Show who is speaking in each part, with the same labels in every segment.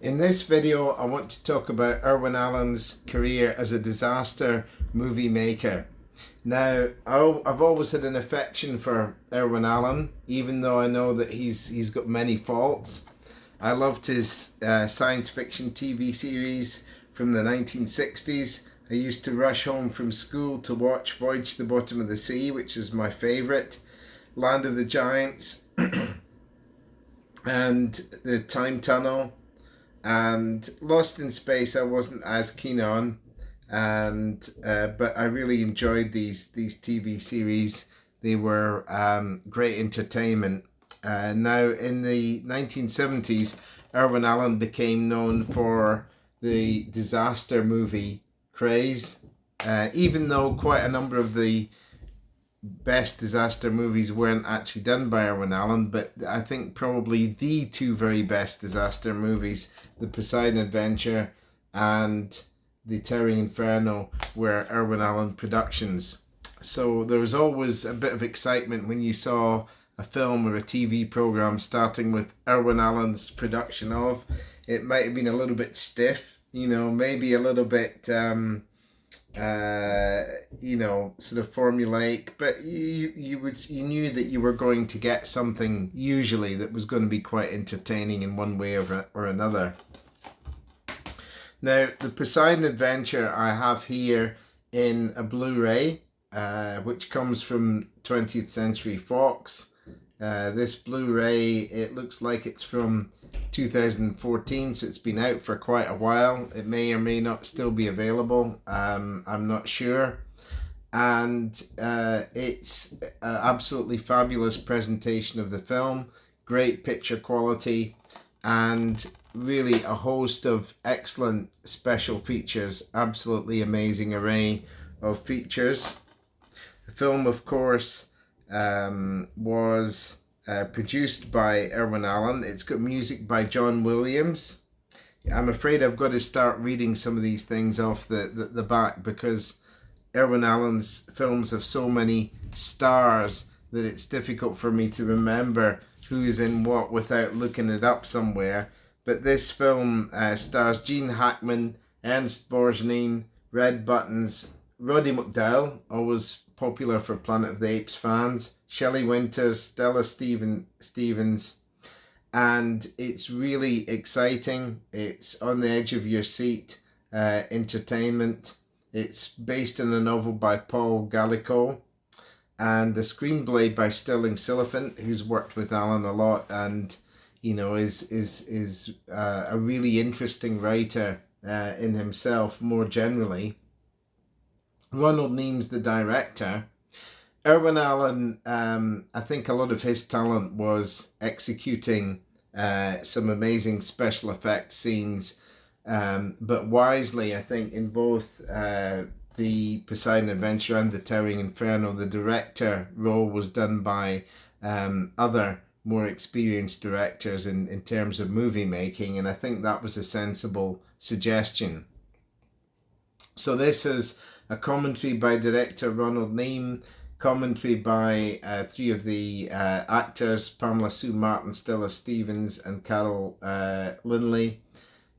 Speaker 1: In this video, I want to talk about Irwin Allen's career as a disaster movie maker. Now, I've always had an affection for Irwin Allen, even though I know that he's got many faults. I loved his science fiction TV series from the 1960s. I used to rush home from school to watch Voyage to the Bottom of the Sea, which is my favourite, Land of the Giants, and The Time Tunnel. And Lost in Space I wasn't as keen on, and but I really enjoyed these TV series. They were great entertainment. Now in the 1970s, Irwin Allen became known for the disaster movie craze, even though quite a number of the best disaster movies weren't actually done by Irwin Allen, but I think probably the two very best disaster movies, The Poseidon Adventure and The Towering Inferno, were Irwin Allen productions. So there was always a bit of excitement when you saw a film or a TV program starting with Irwin Allen's production of. It might have been a little bit stiff, maybe a little bit sort of formulaic, but you knew that you were going to get something usually that was going to be quite entertaining in one way or another. Now, the Poseidon Adventure I have here in a Blu-ray, which comes from 20th Century Fox. This Blu-ray, it looks like it's from 2014, so it's been out for quite a while. It may or may not still be available. I'm not sure. And it's an absolutely fabulous presentation of the film, great picture quality, and really a host of excellent special features. Absolutely amazing array of features. The film, of course, was produced by Irwin Allen. It's got music by John Williams. I'm afraid I've got to start reading some of these things off the back, because Irwin Allen's films have so many stars that it's difficult for me to remember who is in what without looking it up somewhere. But this film stars Gene Hackman, Ernst Borgnine, Red Buttons, Roddy McDowall, always popular for Planet of the Apes fans, Shelley Winters, Stella Stevens, and it's really exciting. It's on the edge of your seat entertainment. It's based on a novel by Paul Gallico and a screenplay by Sterling Silliphant, who's worked with Allen a lot and is a really interesting writer in himself more generally. Ronald Neame's the director. Irwin Allen, I think a lot of his talent was executing some amazing special effects scenes, but wisely, I think, in both the Poseidon Adventure and the Towering Inferno, the director role was done by other more experienced directors in terms of movie making, and I think that was a sensible suggestion. So this is a commentary by director Ronald Neame, commentary by three of the actors, Pamela Sue Martin, Stella Stevens, and Carol Linley.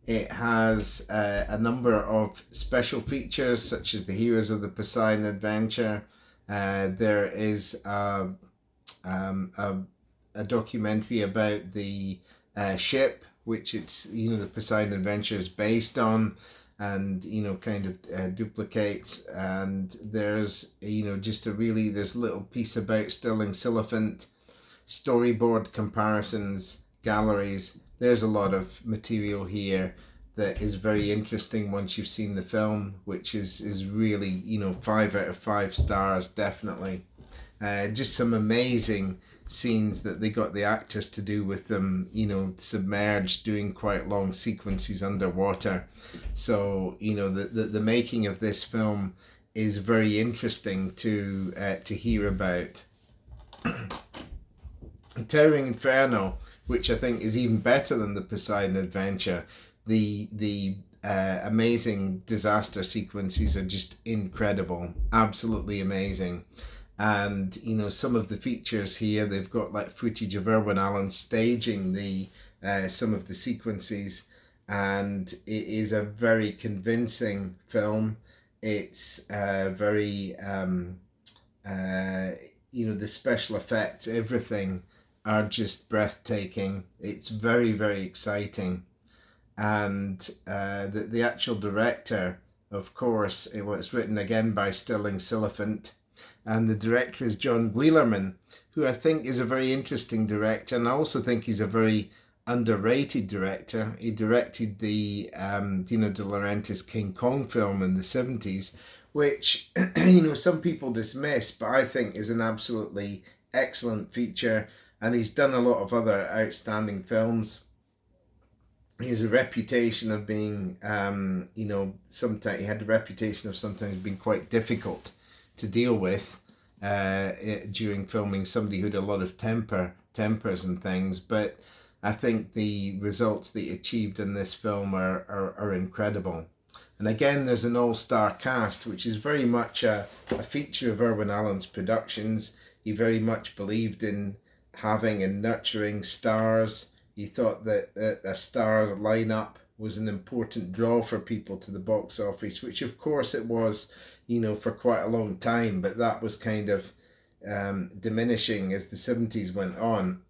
Speaker 1: It has a number of special features, such as the heroes of the Poseidon Adventure. There is a documentary about the ship, which it's the Poseidon Adventure is based on, and kind of duplicates. And there's just there's a little piece about Sterling Silliphant, storyboard comparisons, galleries. There's a lot of material here that is very interesting once you've seen the film, which is really 5 out of 5 stars definitely. Just some amazing scenes that they got the actors to do with them, submerged, doing quite long sequences underwater. So the making of this film is very interesting to hear about. Towering Inferno, which I think is even better than the Poseidon Adventure. The amazing disaster sequences are just incredible, absolutely amazing. And some of the features here, they've got like footage of Irwin Allen staging the some of the sequences, and it is a very convincing film. It's very the special effects, everything are just breathtaking. It's very, very exciting. And the actual director, of course, it was written again by Stirling Silliphant, and the director is John Guillermin, who I think is a very interesting director, and I also think he's a very underrated director. He directed the Dino De Laurentiis King Kong film in the 70s, which some people dismiss, but I think is an absolutely excellent feature, and he's done a lot of other outstanding films. He has a reputation of being, sometimes he had a reputation of sometimes being quite difficult to deal with during filming. Somebody who had a lot of tempers and things, but I think the results that he achieved in this film are incredible. And again, there's an all-star cast, which is very much a feature of Irwin Allen's productions. He very much believed in having and nurturing stars. He thought that a star lineup was an important draw for people to the box office, which of course it was, for quite a long time, but that was kind of diminishing as the 70s went on.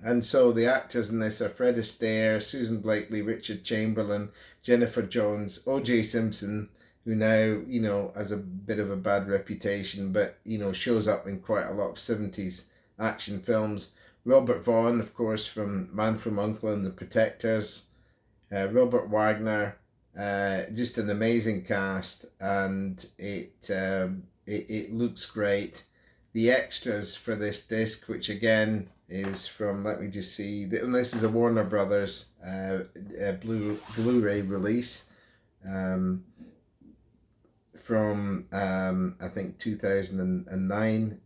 Speaker 1: And so the actors in this are Fred Astaire, Susan Blakely, Richard Chamberlain, Jennifer Jones, O.J. Simpson, who now, has a bit of a bad reputation, but, shows up in quite a lot of 70s action films. Robert Vaughn, of course, from Man from U.N.C.L.E. and The Protectors. Robert Wagner, just an amazing cast, and it looks great. The extras for this disc, which again is from, let me just see, this is a Warner Brothers Blu-ray release from I think 2009,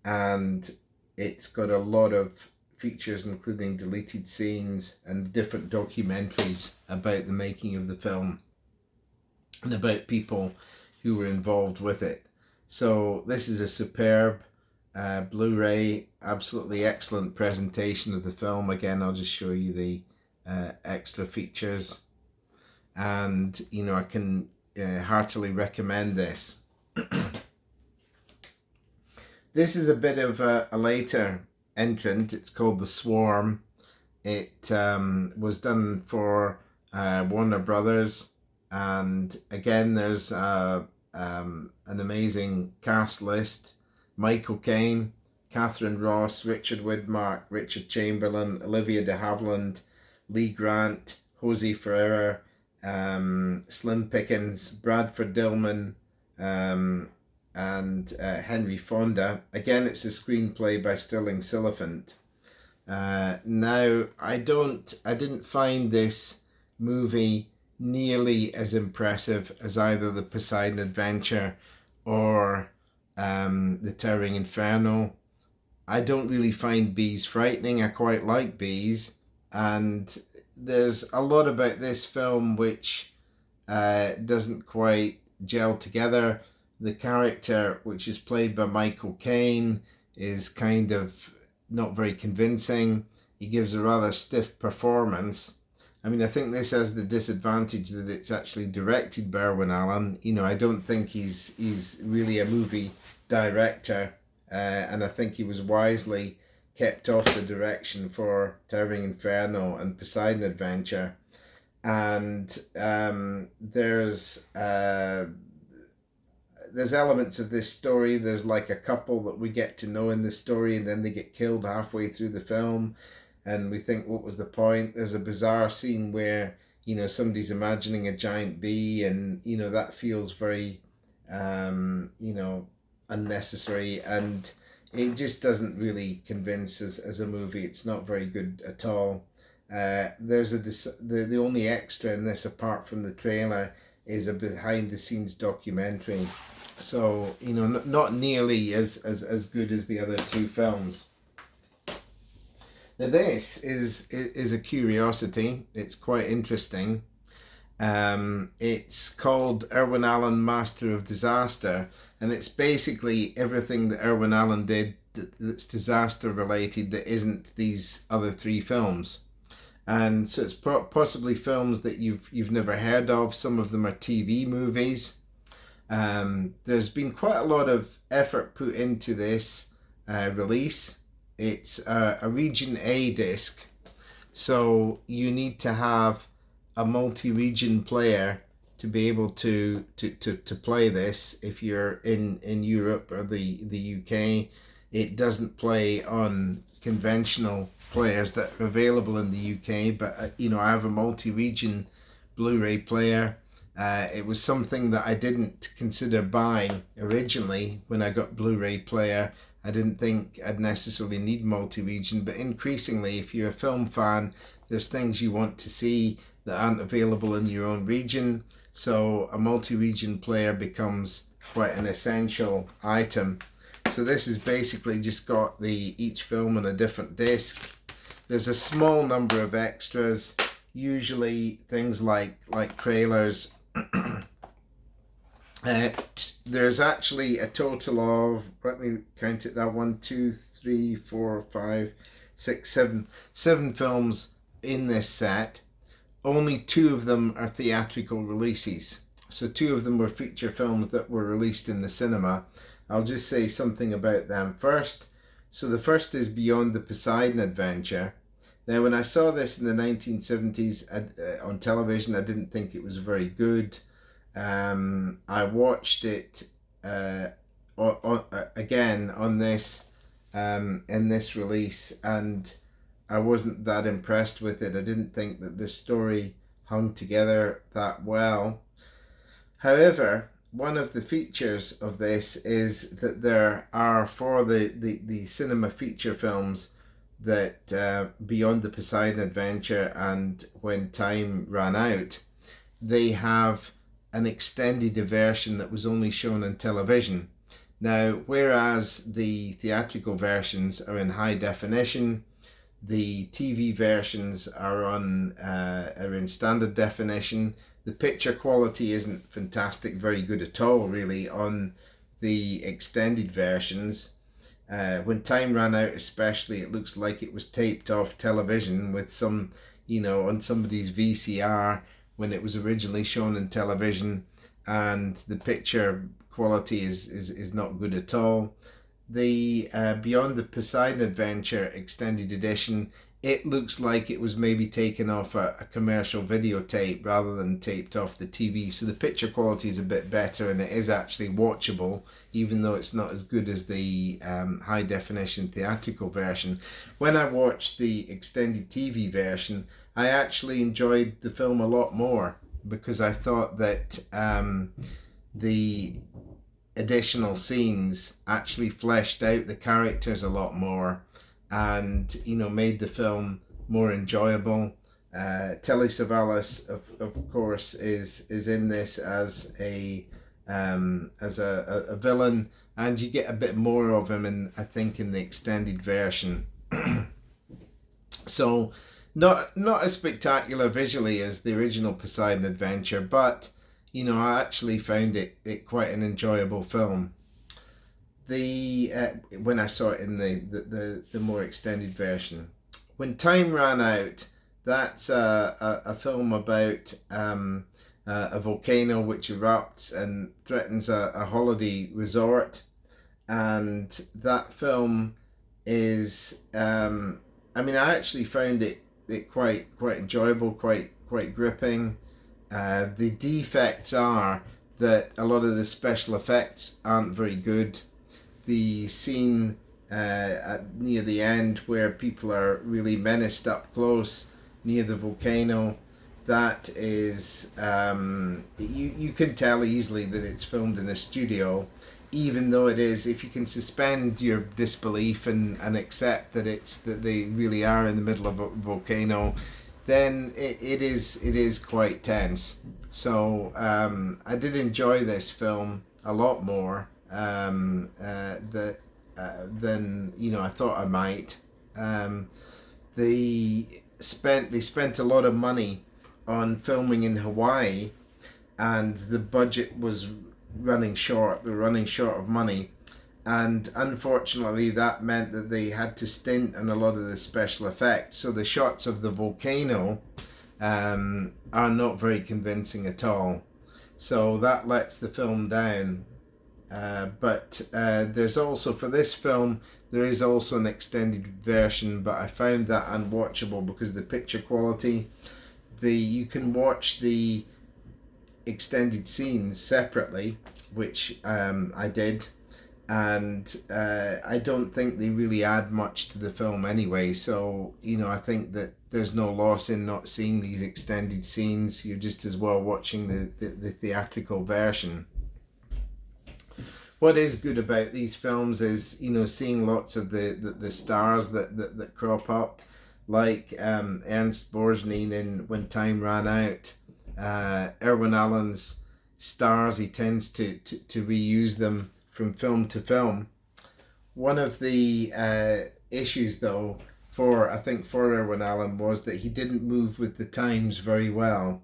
Speaker 1: and it's got a lot of features, including deleted scenes and different documentaries about the making of the film and about people who were involved with it. So this is a superb Blu-ray, absolutely excellent presentation of the film. Again, I'll just show you the extra features, and I can heartily recommend this. This is a bit of a later entrant. It's called The Swarm. It was done for Warner Brothers, and again there's an amazing cast list: Michael Caine, Catherine Ross, Richard Widmark, Richard Chamberlain, Olivia de Havilland, Lee Grant, Jose Ferrer, Slim Pickens, Bradford Dillman, and Henry Fonda. Again, it's a screenplay by Stirling Silliphant. Now, I didn't find this movie nearly as impressive as either The Poseidon Adventure or The Towering Inferno. I don't really find bees frightening. I quite like bees, and there's a lot about this film which doesn't quite gel together. The character, which is played by Michael Caine, is kind of not very convincing. He gives a rather stiff performance. I mean, I think this has the disadvantage that it's actually directed by Irwin Allen. I don't think he's really a movie director, and I think he was wisely kept off the direction for Towering Inferno and Poseidon Adventure. And there's elements of this story. There's like a couple that we get to know in the story, and then they get killed halfway through the film, and we think, what was the point? There's a bizarre scene where somebody's imagining a giant bee, and that feels very unnecessary, and it just doesn't really convince as a movie. It's not very good at all. There's the only extra in this, apart from the trailer, is a behind the scenes documentary. So, not nearly as good as the other two films. Now this is a curiosity. It's quite interesting. It's called Irwin Allen Master of Disaster, and it's basically everything that Irwin Allen did that's disaster related that isn't these other three films. and so it's possibly films that you've never heard of. Some of them are TV movies. There's been quite a lot of effort put into this release. It's a Region A disc, so you need to have a multi-region player to be able to play this. If you're in Europe or the UK, it doesn't play on conventional players that are available in the UK, but I have a multi-region Blu-ray player. It was something that I didn't consider buying originally when I got Blu-ray player. I didn't think I'd necessarily need multi-region, but increasingly, if you're a film fan, there's things you want to see that aren't available in your own region. So a multi-region player becomes quite an essential item. So this is basically just got each film on a different disc. There's a small number of extras, usually things like trailers. There's actually a total of, let me count it now, 1, 2, 3, 4, 5, 6, 7 films in this set. Only 2 of them are theatrical releases. So 2 of them were feature films that were released in the cinema. I'll just say something about them first. So the first is Beyond the Poseidon Adventure. Now, when I saw this in the 1970s on television, I didn't think it was very good. I watched it again on this in this release, and I wasn't that impressed with it. I didn't think that the story hung together that well. However, one of the features of this is that there are, for the cinema feature films, that Beyond the Poseidon Adventure and When Time Ran Out, they have an extended version that was only shown on television. Now, whereas the theatrical versions are in high definition, the TV versions are in standard definition. The picture quality isn't fantastic, very good at all, really, on the extended versions. When Time Ran Out, especially, it looks like it was taped off television with some, on somebody's VCR when it was originally shown on television, and the picture quality is not good at all. The Beyond the Poseidon Adventure Extended Edition, it looks like it was maybe taken off a commercial videotape rather than taped off the TV. So the picture quality is a bit better, and it is actually watchable, even though it's not as good as the high definition theatrical version. When I watched the extended TV version, I actually enjoyed the film a lot more, because I thought that the additional scenes actually fleshed out the characters a lot more, and made the film more enjoyable. Telly Savalas, of course, is in this as a villain, and you get a bit more of him I think in the extended version. So not as spectacular visually as the original Poseidon Adventure, but I actually found it quite an enjoyable film. When I saw it in the more extended version. When Time Ran Out, that's a film about a volcano which erupts and threatens a holiday resort, and that film is I actually found it quite enjoyable, quite gripping. The defects are that a lot of the special effects aren't very good. The scene near the end where people are really menaced up close near the volcano, that is you can tell easily that it's filmed in a studio, even though it is, if you can suspend your disbelief and accept that they really are in the middle of a volcano, then it is quite tense. So I did enjoy this film a lot more than I thought I might. They spent a lot of money on filming in Hawaii, and the budget was running short. They're running short of money, And unfortunately, that meant that they had to stint on a lot of the special effects. So the shots of the volcano are not very convincing at all. So that lets the film down. But there's also, for this film, there is also an extended version, but I found that unwatchable because of the picture quality. You can watch the extended scenes separately, which I did, and I don't think they really add much to the film anyway. So I think that there's no loss in not seeing these extended scenes. You're just as well watching the theatrical version. What is good about these films is seeing lots of the stars that crop up, like Ernst Borgnine in When Time Ran Out. Irwin Allen's stars, he tends to reuse them from film to film. One of the issues, though, for Irwin Allen was that he didn't move with the times very well.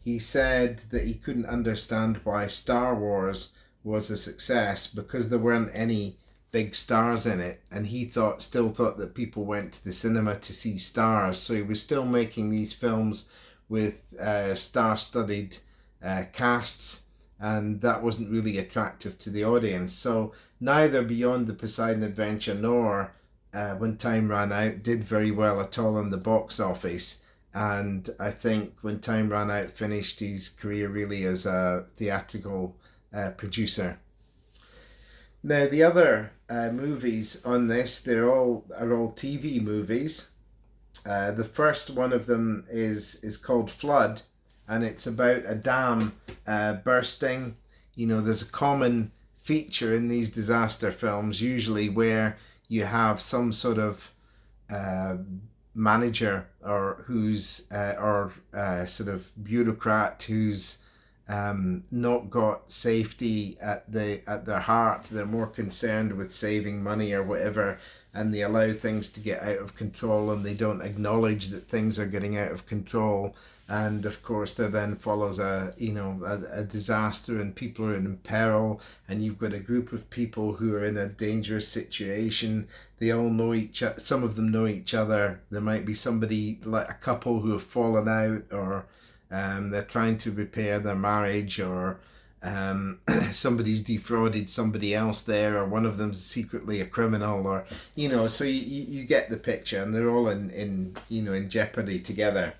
Speaker 1: He said that he couldn't understand why Star Wars was a success because there weren't any big stars in it, and he still thought that people went to the cinema to see stars. So he was still making these films with star-studded casts, and that wasn't really attractive to the audience. So neither Beyond the Poseidon Adventure nor When Time Ran Out did very well at all in the box office. And I think When Time Ran Out finished his career really as a theatrical producer. Now the other movies on this, are all TV movies. The first one of them is called Flood, and it's about a dam bursting. There's a common feature in these disaster films, usually where you have some sort of manager or sort of bureaucrat who's not got safety at their heart. They're more concerned with saving money or whatever, and they allow things to get out of control, and they don't acknowledge that things are getting out of control. And of course there then follows a disaster, and people are in peril, and you've got a group of people who are in a dangerous situation. They all know some of them know each other. There might be somebody, like a couple, who have fallen out, or they're trying to repair their marriage, or somebody's defrauded somebody else there, or one of them's secretly a criminal, or so you get the picture, and they're all in jeopardy together.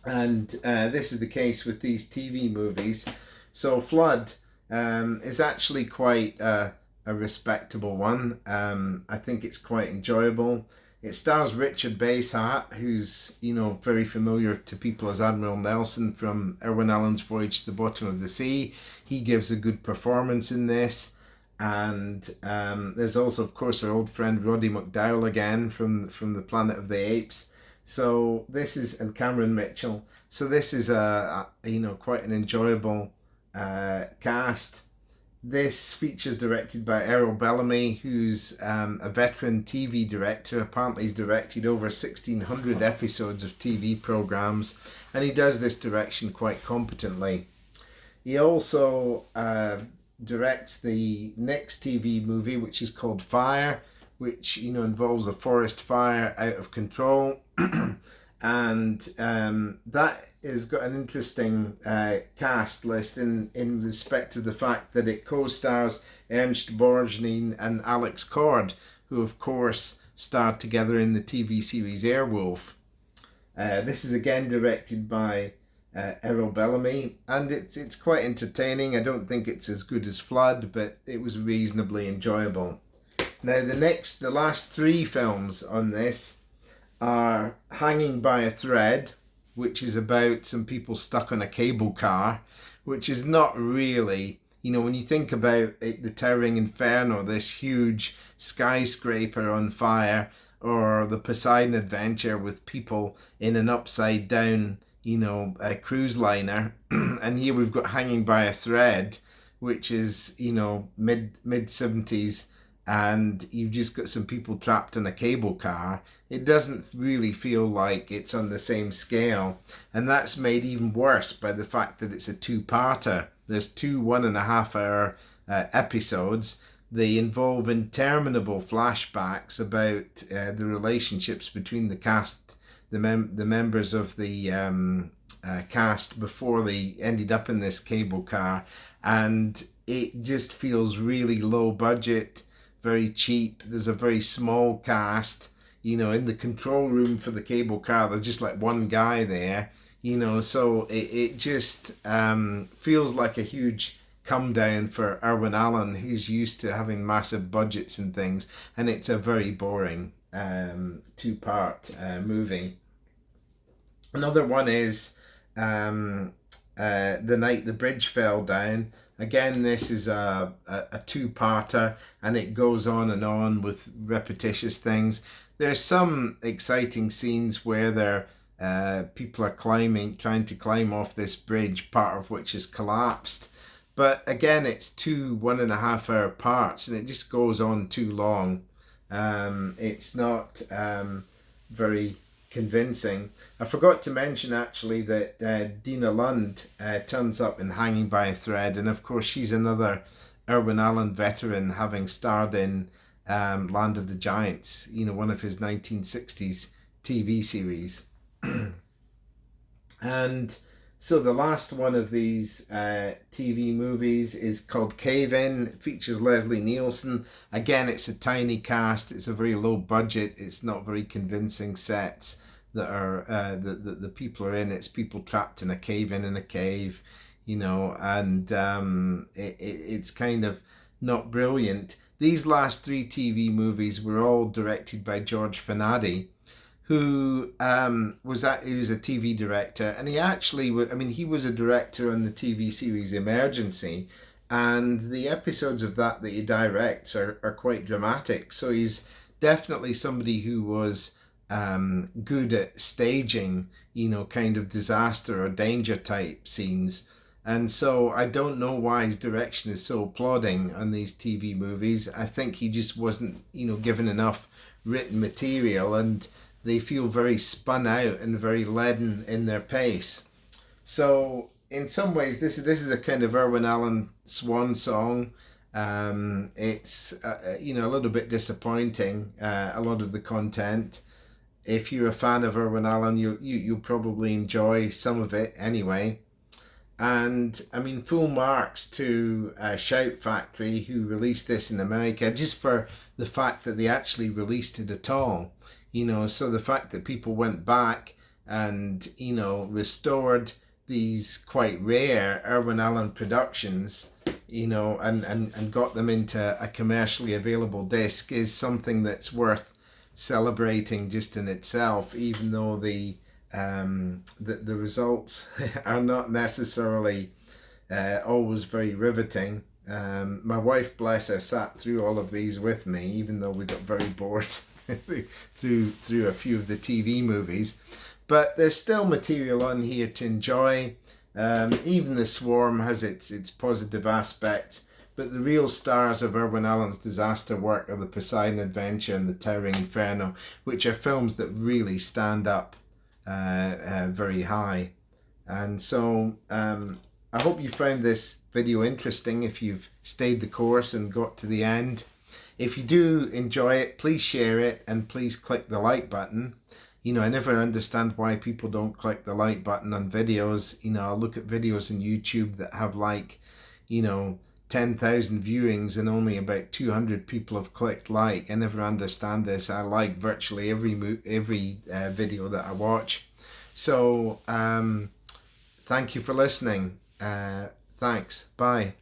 Speaker 1: And this is the case with these TV movies. So Flood is actually quite a respectable one. I think it's quite enjoyable. It stars Richard Basehart, who's very familiar to people as Admiral Nelson from Irwin Allen's Voyage to the Bottom of the Sea. He gives a good performance in this. And there's also, of course, our old friend Roddy McDowall again from the Planet of the Apes. So this is, and Cameron Mitchell. So this is quite an enjoyable cast. This features directed by Errol Bellamy, who's a veteran TV director. Apparently he's directed over 1,600 episodes of TV programs, and he does this direction quite competently. He also directs the next TV movie, which is called Fire, which involves a forest fire out of control. And that has got an interesting cast list in respect to the fact that it co-stars Ernst Borgnine and Alex Cord, who of course starred together in the TV series Airwolf. This is again directed by Errol Bellamy, and it's quite entertaining. I don't think it's as good as Flood, but it was reasonably enjoyable. Now the last three films on this are Hanging by a Thread, which is about some people stuck on a cable car, which is not really, when you think about it, the Towering Inferno, this huge skyscraper on fire, or the Poseidon Adventure with people in an upside down, a cruise liner. And here we've got Hanging by a Thread, which is, mid 70s, and you've just got some people trapped in a cable car. It doesn't really feel like it's on the same scale, and that's made even worse by the fact that it's a two-parter. There's two 1.5 hour episodes, They involve interminable flashbacks about the relationships between the cast, the members of the cast before they ended up in this cable car, and it just feels really low budget, very cheap. There's a very small cast. In the control room for the cable car, there's just like one guy there. So it just feels like a huge come down for Irwin Allen, who's used to having massive budgets and things, and it's a very boring two-part movie. Another one is The Night the Bridge Fell Down. Again, this is a two-parter, and it goes on with repetitious things. There's some exciting scenes where people are trying to climb off this bridge, part of which is collapsed. But again, it's 2 1.5 hour parts, and it just goes on too long. It's not very convincing. I forgot to mention actually that Dina Lund turns up in Hanging by a Thread, and of course she's another Irwin Allen veteran, having starred in Land of the Giants, one of his 1960s TV series. And so the last one of these TV movies is called Cave In. It features Leslie Nielsen. Again, it's a tiny cast. It's a very low budget. It's not very convincing sets that are the people are in. It's people trapped in a cave, and it's kind of not brilliant. These last 3 TV movies were all directed by George Fanaudi, who was a TV director, and he was a director on the TV series Emergency, and the episodes of that he directs are quite dramatic. So he's definitely somebody who was good at staging, kind of disaster or danger type scenes. And so I don't know why his direction is so plodding on these TV movies. I think he just wasn't, given enough written material, and they feel very spun out and very leaden in their pace. So in some ways, this is a kind of Irwin Allen swan song. It's a little bit disappointing, a lot of the content. If you're a fan of Irwin Allen, you'll probably enjoy some of it anyway. And full marks to Shout Factory, who released this in America, just for the fact that they actually released it at all. So the fact that people went back and, restored these quite rare Irwin Allen productions, and got them into a commercially available disc is something that's worth celebrating just in itself, even though the results are not necessarily always very riveting. My wife, bless her, sat through all of these with me, even though we got very bored through a few of the TV movies. But there's still material on here to enjoy. Even The Swarm has its positive aspects, but the real stars of Irwin Allen's disaster work are The Poseidon Adventure and The Towering Inferno, which are films that really stand up very high. And so I hope you found this video interesting if you've stayed the course and got to the end. If you do enjoy it, please share it and please click the like button. I never understand why people don't click the like button on videos. I'll look at videos on YouTube that have 10,000 viewings and only about 200 people have clicked like. I never understand this. I like virtually every video that I watch. So thank you for listening. Thanks. Bye.